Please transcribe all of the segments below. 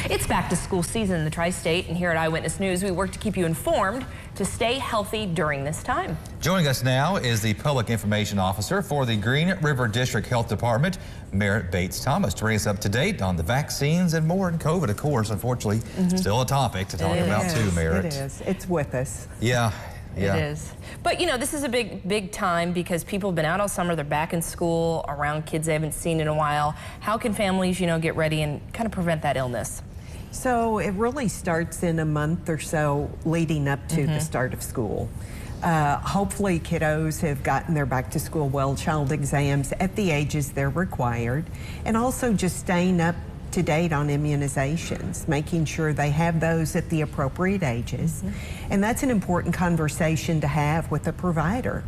It's back to school season in the Tri-State, and here at Eyewitness News, we work to keep you informed to stay healthy during this time. Joining us now is the Public Information Officer for the Green River District Health Department, Merritt Bates Thomas, to bring us up to date on the vaccines and more. And COVID, of course, unfortunately, still a topic to talk about too, Merritt. It is. It's with us. Yeah. It is. But, you know, this is a big time because people have been out all summer. They're back in school, around kids they haven't seen in a while. How can families, you know, get ready and kind of prevent that illness? So it really starts in a month or so leading up to the start of school. Hopefully kiddos have gotten their back to school well child exams at the ages they're required, and also just staying up to date on immunizations, making sure they have those at the appropriate ages. And that's an important conversation to have with a provider.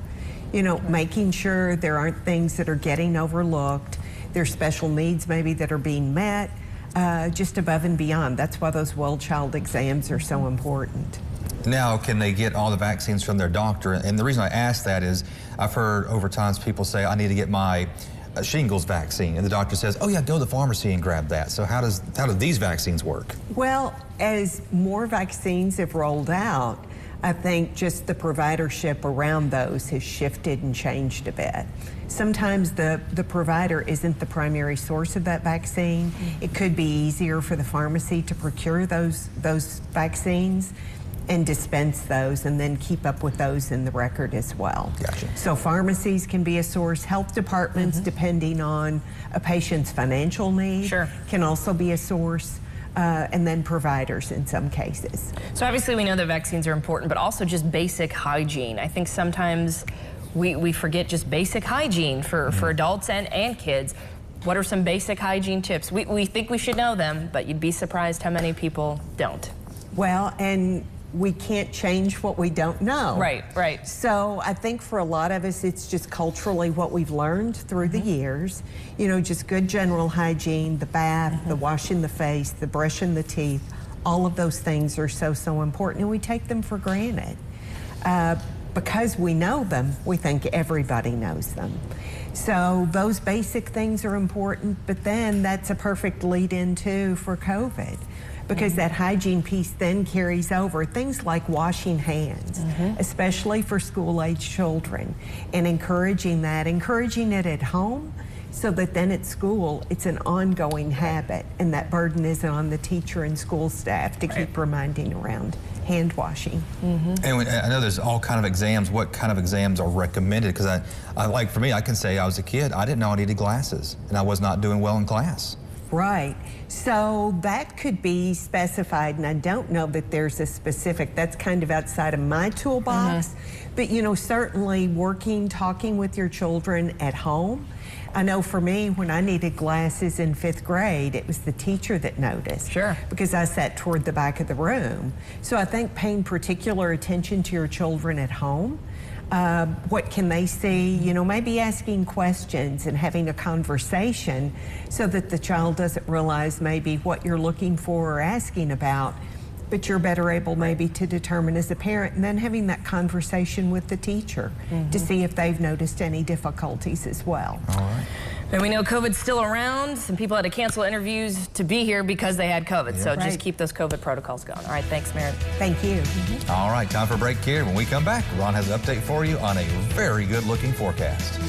You know, making sure there aren't things that are getting overlooked, there's special needs maybe that are being met, just above and beyond. That's why those well child exams are so important. Now, can they get all the vaccines from their doctor? And the reason I ask that is I've heard over times people say, I need to get my shingles vaccine, and the doctor says, oh yeah, go to the pharmacy and grab that. So how do these vaccines work? Well, as more vaccines have rolled out, I think just the providership around those has shifted and changed a bit. Sometimes the provider isn't the primary source of that vaccine. It could be easier for the pharmacy to procure those vaccines and dispense those, and then keep up with those in the record as well. Gotcha. So pharmacies can be a source. Health departments, depending on a patient's financial need, can also be a source. And then providers in some cases. So obviously we know that vaccines are important, but also just basic hygiene. I think sometimes we forget just basic hygiene for adults and kids. What are some basic hygiene tips? We think we should know them, but you'd be surprised how many people don't. Well, and we can't change what we don't know. Right. So I think for a lot of us, it's just culturally what we've learned through the years. You know, just good general hygiene, the bath, the washing the face, the brushing the teeth, all of those things are so important, and we take them for granted. Because we know them, we think everybody knows them. So those basic things are important, but then that's a perfect lead in too for COVID. Because that hygiene piece then carries over things like washing hands, especially for school-age children, and encouraging it at home so that then at school it's an ongoing habit, and that burden isn't on the teacher and school staff to keep reminding around hand washing. And I know there's all kind of exams. What kind of exams are recommended? Because I like, for me, I can say I was a kid, I didn't know I needed glasses, and I was not doing well in class. Right. So that could be specified, and I don't know that there's a specific, that's kind of outside of my toolbox. But, you know, certainly talking with your children at home. I know for me, when I needed glasses in 5th grade, it was the teacher that noticed. Because I sat toward the back of the room. So I think paying particular attention to your children at home. What can they see? You know, maybe asking questions and having a conversation so that the child doesn't realize maybe what you're looking for or asking about, but you're better able maybe to determine as a parent, and then having that conversation with the teacher to see if they've noticed any difficulties as well. All right. And we know COVID's still around. Some people had to cancel interviews to be here because they had COVID. So just keep those COVID protocols going. All right, thanks, Merritt. Thank you. All right, time for a break here. When we come back, Ron has an update for you on a very good-looking forecast.